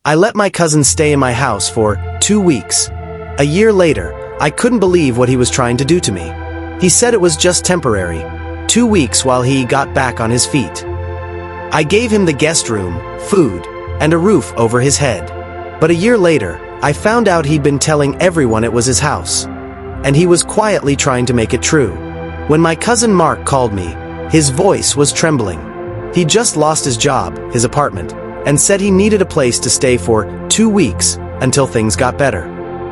I let my cousin stay in my house for 2 weeks. A year later, I couldn't believe what he was trying to do to me. He said it was just temporary, 2 weeks while he got back on his feet. I gave him the guest room, food, and a roof over his head. But a year later, I found out he'd been telling everyone it was his house. And he was quietly trying to make it true. When my cousin Mark called me, his voice was trembling. He just lost his job, his apartment, and said he needed a place to stay for 2 weeks until things got better.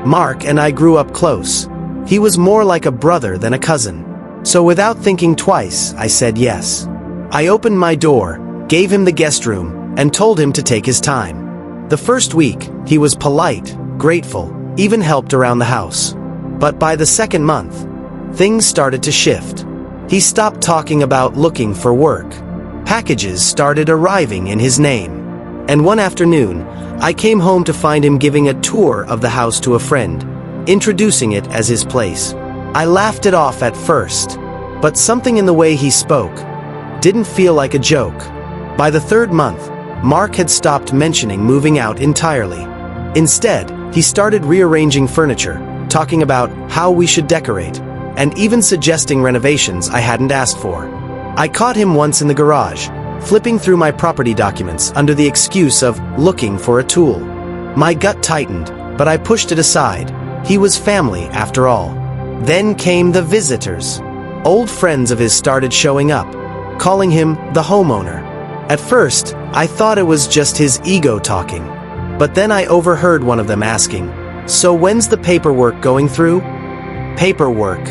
Mark and I grew up close. He was more like a brother than a cousin. So without thinking twice, I said yes. I opened my door, gave him the guest room, and told him to take his time. The first week, he was polite, grateful, even helped around the house. But by the second month, things started to shift. He stopped talking about looking for work. Packages started arriving in his name. And one afternoon, I came home to find him giving a tour of the house to a friend, introducing it as his place. I laughed it off at first, but something in the way he spoke didn't feel like a joke. By the third month, Mark had stopped mentioning moving out entirely. Instead, he started rearranging furniture, talking about how we should decorate, and even suggesting renovations I hadn't asked for. I caught him once in the garage, flipping through my property documents under the excuse of looking for a tool. My gut tightened, but I pushed it aside. He was family after all. Then came the visitors. Old friends of his started showing up, calling him the homeowner. At first, I thought it was just his ego talking. But then I overheard one of them asking, "So when's the paperwork going through?" Paperwork.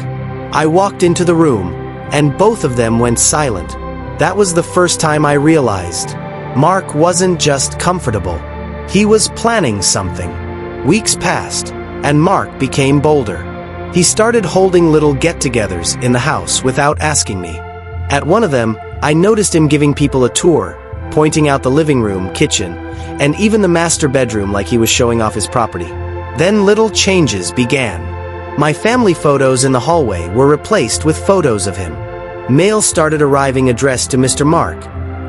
I walked into the room, and both of them went silent. That was the first time I realized Mark wasn't just comfortable. He was planning something. Weeks passed, and Mark became bolder. He started holding little get-togethers in the house without asking me. At one of them, I noticed him giving people a tour, pointing out the living room, kitchen, and even the master bedroom like he was showing off his property. Then little changes began. My family photos in the hallway were replaced with photos of him. Mail started arriving addressed to Mr. Mark,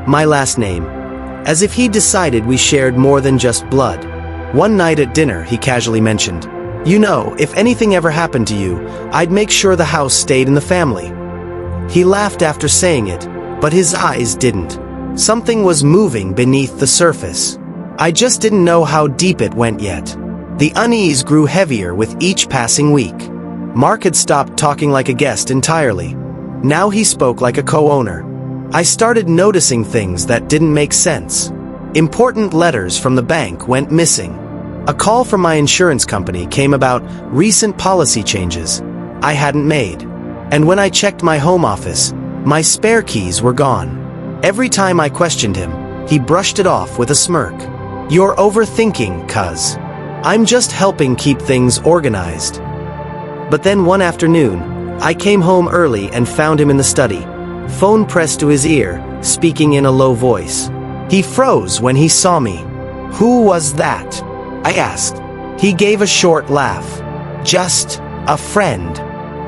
my last name, as if he decided we shared more than just blood. One night at dinner, he casually mentioned, "You know, if anything ever happened to you, I'd make sure the house stayed in the family." He laughed after saying it, but his eyes didn't. Something was moving beneath the surface. I just didn't know how deep it went yet. The unease grew heavier with each passing week. Mark had stopped talking like a guest entirely. Now he spoke like a co-owner. I started noticing things that didn't make sense. Important letters from the bank went missing. A call from my insurance company came about recent policy changes I hadn't made. And when I checked my home office, my spare keys were gone. Every time I questioned him, he brushed it off with a smirk. "You're overthinking, cuz. I'm just helping keep things organized." But then one afternoon, I came home early and found him in the study, phone pressed to his ear, speaking in a low voice. He froze when he saw me. "Who was that?" I asked. He gave a short laugh. "Just a friend."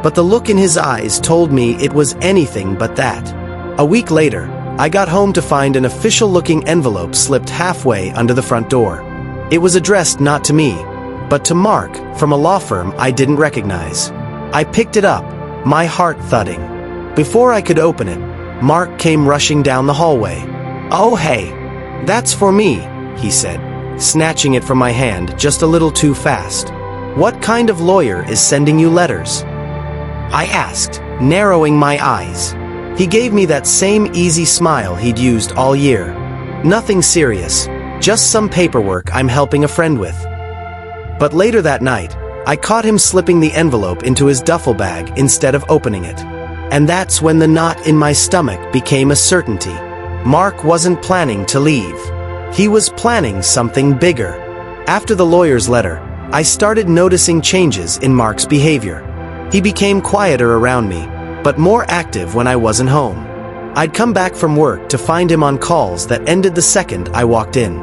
But the look in his eyes told me it was anything but that. A week later, I got home to find an official-looking envelope slipped halfway under the front door. It was addressed not to me, but to Mark from a law firm I didn't recognize. I picked it up, my heart thudding. Before I could open it, Mark came rushing down the hallway. "Oh hey, that's for me," he said, snatching it from my hand just a little too fast. "What kind of lawyer is sending you letters?" I asked, narrowing my eyes. He gave me that same easy smile he'd used all year. "Nothing serious, just some paperwork I'm helping a friend with." But later that night, I caught him slipping the envelope into his duffel bag instead of opening it. And that's when the knot in my stomach became a certainty. Mark wasn't planning to leave. He was planning something bigger. After the lawyer's letter, I started noticing changes in Mark's behavior. He became quieter around me, but more active when I wasn't home. I'd come back from work to find him on calls that ended the second I walked in.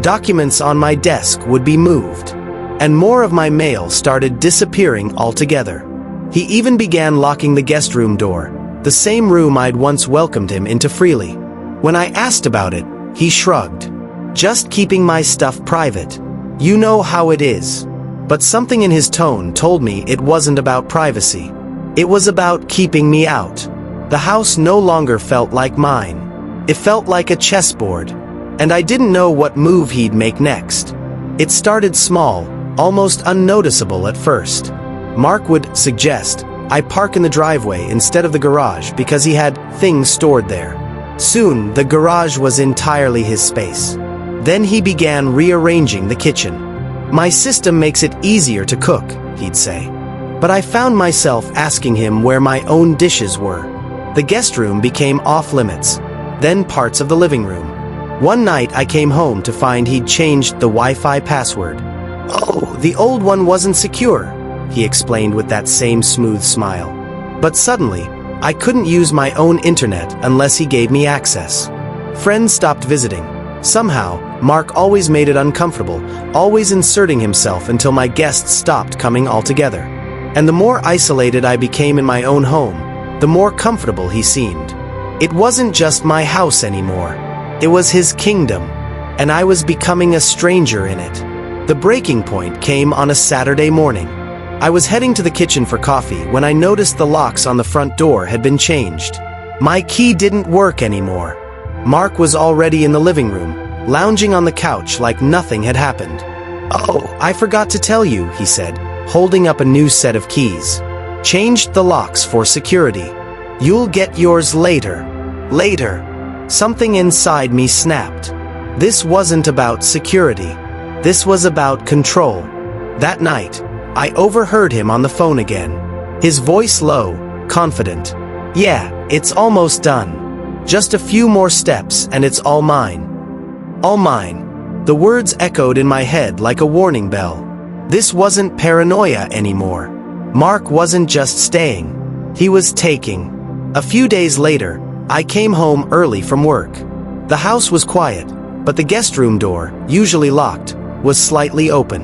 Documents on my desk would be moved, and more of my mail started disappearing altogether. He even began locking the guest room door, the same room I'd once welcomed him into freely. When I asked about it, he shrugged. Just keeping my stuff private. You know how it is. But something in his tone told me it wasn't about privacy. It was about keeping me out. The house no longer felt like mine. It felt like a chessboard. And I didn't know what move he'd make next. It started small, almost unnoticeable at first. Mark would suggest I park in the driveway instead of the garage because he had things stored there. Soon, the garage was entirely his space. Then he began rearranging the kitchen. My system makes it easier to cook, he'd say. But I found myself asking him where my own dishes were. The guest room became off-limits, then parts of the living room. One night I came home to find he'd changed the Wi-Fi password. Oh, the old one wasn't secure, he explained with that same smooth smile. But suddenly, I couldn't use my own internet unless he gave me access. Friends stopped visiting. Somehow, Mark always made it uncomfortable, always inserting himself until my guests stopped coming altogether. And the more isolated I became in my own home, the more comfortable he seemed. It wasn't just my house anymore. It was his kingdom, and I was becoming a stranger in it. The breaking point came on a Saturday morning. I was heading to the kitchen for coffee when I noticed the locks on the front door had been changed. My key didn't work anymore. Mark was already in the living room, lounging on the couch like nothing had happened. "Oh, I forgot to tell you," he said, holding up a new set of keys. "Changed the locks for security. You'll get yours later." Later. Something inside me snapped. This wasn't about security. This was about control. That night, I overheard him on the phone again. His voice low, confident. "Yeah, it's almost done. Just a few more steps and it's all mine." All mine. The words echoed in my head like a warning bell. This wasn't paranoia anymore. Mark wasn't just staying. He was taking. A few days later, I came home early from work. The house was quiet, but the guest room door, usually locked, was slightly open.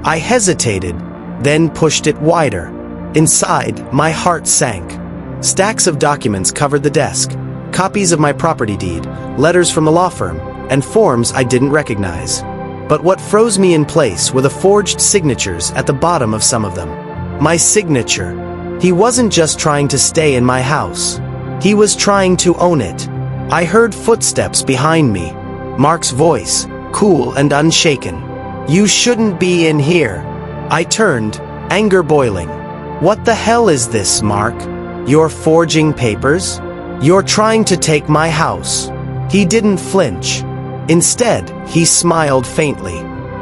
I hesitated, then pushed it wider. Inside, my heart sank. Stacks of documents covered the desk. Copies of my property deed, letters from the law firm, and forms I didn't recognize. But what froze me in place were the forged signatures at the bottom of some of them. My signature. He wasn't just trying to stay in my house. He was trying to own it. I heard footsteps behind me. Mark's voice, cool and unshaken. "You shouldn't be in here." I turned, anger boiling. "What the hell is this, Mark? You're forging papers? You're trying to take my house." He didn't flinch. Instead, he smiled faintly.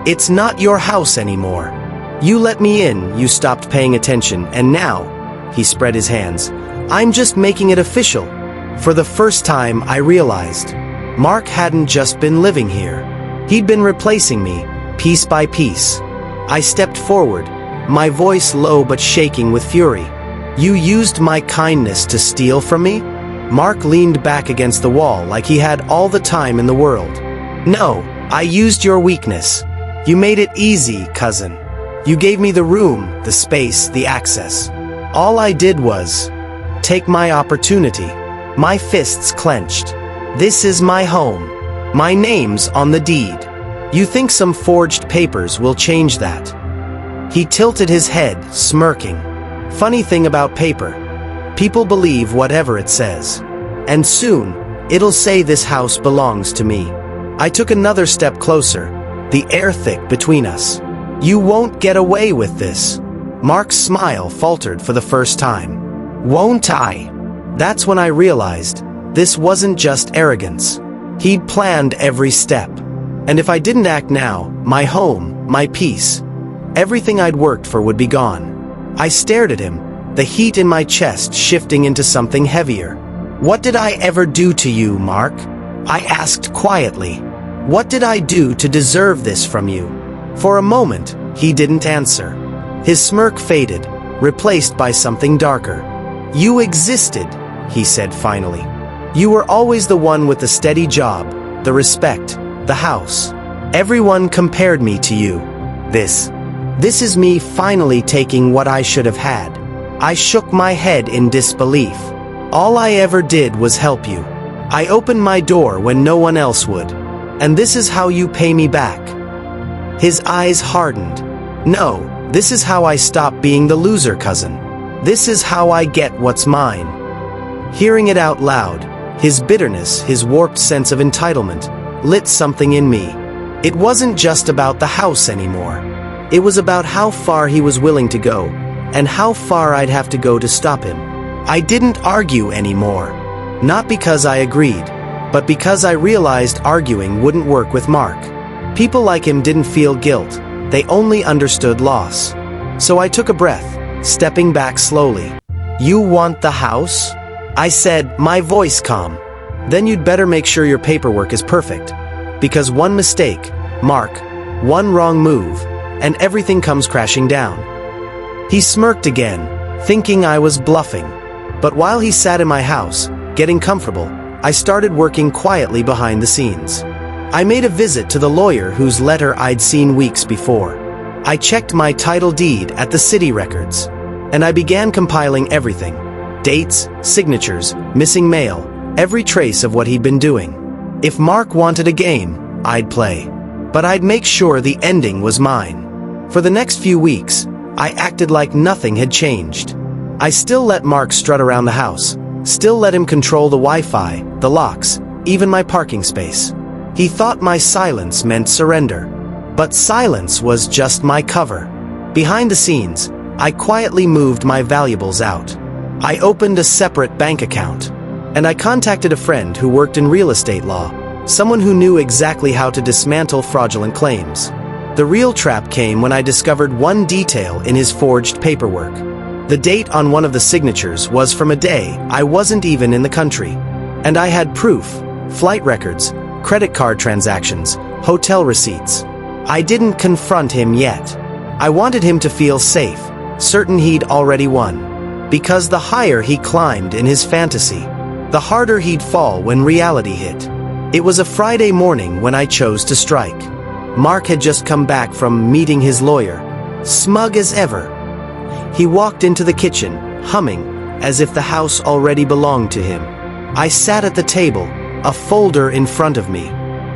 "It's not your house anymore. You let me in, you stopped paying attention, and now," he spread his hands, "I'm just making it official." For the first time, I realized Mark hadn't just been living here. He'd been replacing me, piece by piece. I stepped forward, my voice low but shaking with fury. "You used my kindness to steal from me?" Mark leaned back against the wall like he had all the time in the world. "No, I used your weakness. You made it easy, cousin. You gave me the room, the space, the access. All I did was take my opportunity." My fists clenched. "This is my home. My name's on the deed. You think some forged papers will change that?" He tilted his head, smirking. "Funny thing about paper. People believe whatever it says. And soon, it'll say this house belongs to me." I took another step closer, the air thick between us. "You won't get away with this." Mark's smile faltered for the first time. "Won't I?" That's when I realized this wasn't just arrogance. He'd planned every step. And if I didn't act now, my home, my peace, everything I'd worked for would be gone. I stared at him, the heat in my chest shifting into something heavier. "What did I ever do to you, Mark?" I asked quietly. "What did I do to deserve this from you?" For a moment, he didn't answer. His smirk faded, replaced by something darker. "You existed," he said finally. "You were always the one with the steady job, the respect, the house. Everyone compared me to you. This is me finally taking what I should have had." I shook my head in disbelief. "All I ever did was help you. I opened my door when no one else would. And this is how you pay me back." His eyes hardened. "No, this is how I stop being the loser, cousin. This is how I get what's mine." Hearing it out loud, his bitterness, his warped sense of entitlement, lit something in me. It wasn't just about the house anymore. It was about how far he was willing to go, and how far I'd have to go to stop him. I didn't argue anymore. Not because I agreed, but because I realized arguing wouldn't work with Mark. People like him didn't feel guilt, they only understood loss. So I took a breath, stepping back slowly. "You want the house?" I said, my voice calm. "Then you'd better make sure your paperwork is perfect. Because one mistake, Mark, one wrong move, and everything comes crashing down." He smirked again, thinking I was bluffing. But while he sat in my house, getting comfortable, I started working quietly behind the scenes. I made a visit to the lawyer whose letter I'd seen weeks before. I checked my title deed at the city records. And I began compiling everything. Dates, signatures, missing mail, every trace of what he'd been doing. If Mark wanted a game, I'd play. But I'd make sure the ending was mine. For the next few weeks, I acted like nothing had changed. I still let Mark strut around the house, still let him control the Wi-Fi, the locks, even my parking space. He thought my silence meant surrender. But silence was just my cover. Behind the scenes, I quietly moved my valuables out. I opened a separate bank account. And I contacted a friend who worked in real estate law, someone who knew exactly how to dismantle fraudulent claims. The real trap came when I discovered one detail in his forged paperwork. The date on one of the signatures was from a day I wasn't even in the country. And I had proof, flight records, credit card transactions, hotel receipts. I didn't confront him yet. I wanted him to feel safe, certain he'd already won. Because the higher he climbed in his fantasy, the harder he'd fall when reality hit. It was a Friday morning when I chose to strike. Mark had just come back from meeting his lawyer, smug as ever. He walked into the kitchen, humming, as if the house already belonged to him. I sat at the table, a folder in front of me.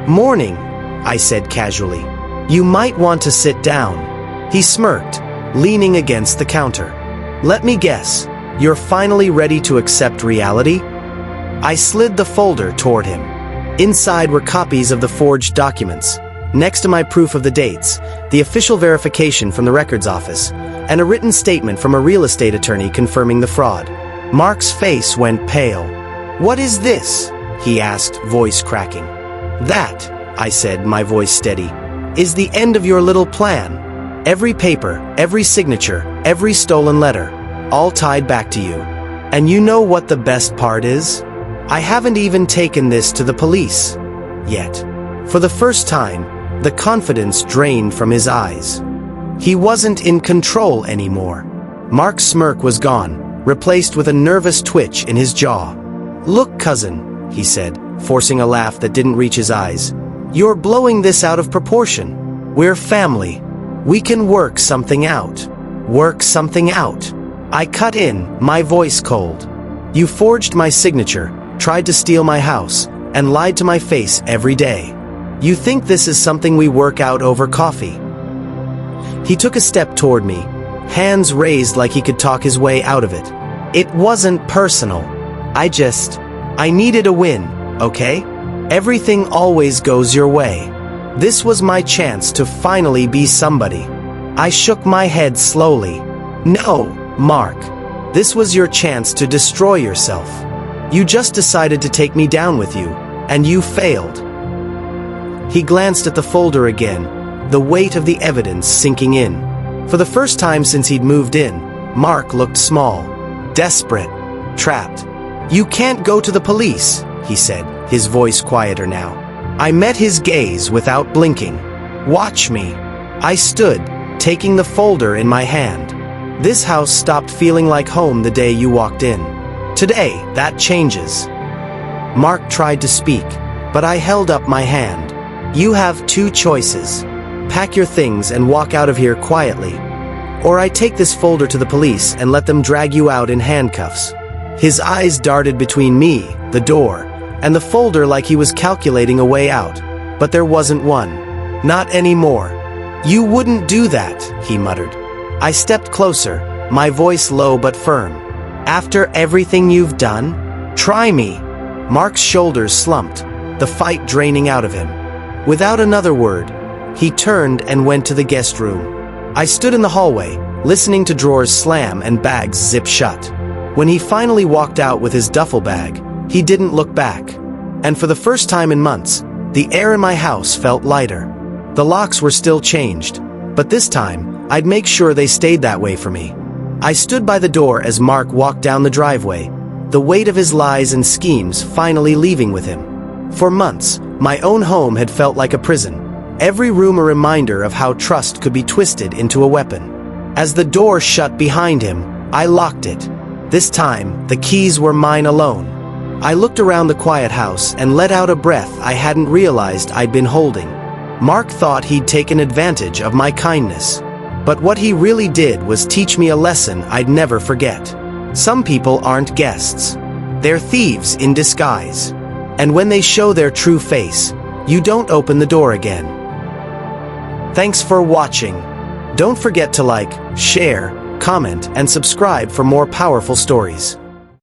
"Morning," I said casually. "You might want to sit down." He smirked, leaning against the counter. "Let me guess, you're finally ready to accept reality?" I slid the folder toward him. Inside were copies of the forged documents, next to my proof of the dates, the official verification from the records office, and a written statement from a real estate attorney confirming the fraud. Mark's face went pale. "What is this?" he asked, voice cracking. "That," I said, my voice steady, "is the end of your little plan. Every paper, every signature, every stolen letter, all tied back to you. And you know what the best part is? I haven't even taken this to the police. Yet." For the first time, the confidence drained from his eyes. He wasn't in control anymore. Mark's smirk was gone, replaced with a nervous twitch in his jaw. "Look, cousin," he said, forcing a laugh that didn't reach his eyes. "You're blowing this out of proportion. We're family. We can work something out." "Work something out?" I cut in, my voice cold. "You forged my signature, tried to steal my house, and lied to my face every day. You think this is something we work out over coffee?" He took a step toward me, hands raised like he could talk his way out of it. "It wasn't personal. I needed a win, okay? Everything always goes your way. This was my chance to finally be somebody." I shook my head slowly. "No, Mark. This was your chance to destroy yourself. You just decided to take me down with you, and you failed." He glanced at the folder again, the weight of the evidence sinking in. For the first time since he'd moved in, Mark looked small, desperate, trapped. "You can't go to the police," he said, his voice quieter now. I met his gaze without blinking. "Watch me." I stood, taking the folder in my hand. "This house stopped feeling like home the day you walked in. Today, that changes." Mark tried to speak, but I held up my hand. "You have two choices. Pack your things and walk out of here quietly. Or I take this folder to the police and let them drag you out in handcuffs." His eyes darted between me, the door, and the folder like he was calculating a way out. but there wasn't one. Not anymore. "You wouldn't do that," he muttered. I stepped closer, my voice low but firm. "After everything you've done? Try me." Mark's shoulders slumped, the fight draining out of him. Without another word, he turned and went to the guest room. I stood in the hallway, listening to drawers slam and bags zip shut. When he finally walked out with his duffel bag, he didn't look back. And for the first time in months, the air in my house felt lighter. The locks were still changed, but this time, I'd make sure they stayed that way for me. I stood by the door as Mark walked down the driveway, the weight of his lies and schemes finally leaving with him. For months, my own home had felt like a prison, every room a reminder of how trust could be twisted into a weapon. As the door shut behind him, I locked it. This time, the keys were mine alone. I looked around the quiet house and let out a breath I hadn't realized I'd been holding. Mark thought he'd taken advantage of my kindness. But what he really did was teach me a lesson I'd never forget. Some people aren't guests. They're thieves in disguise. And when they show their true face, you don't open the door again. Thanks for watching. Don't forget to like, share, comment, and subscribe for more powerful stories.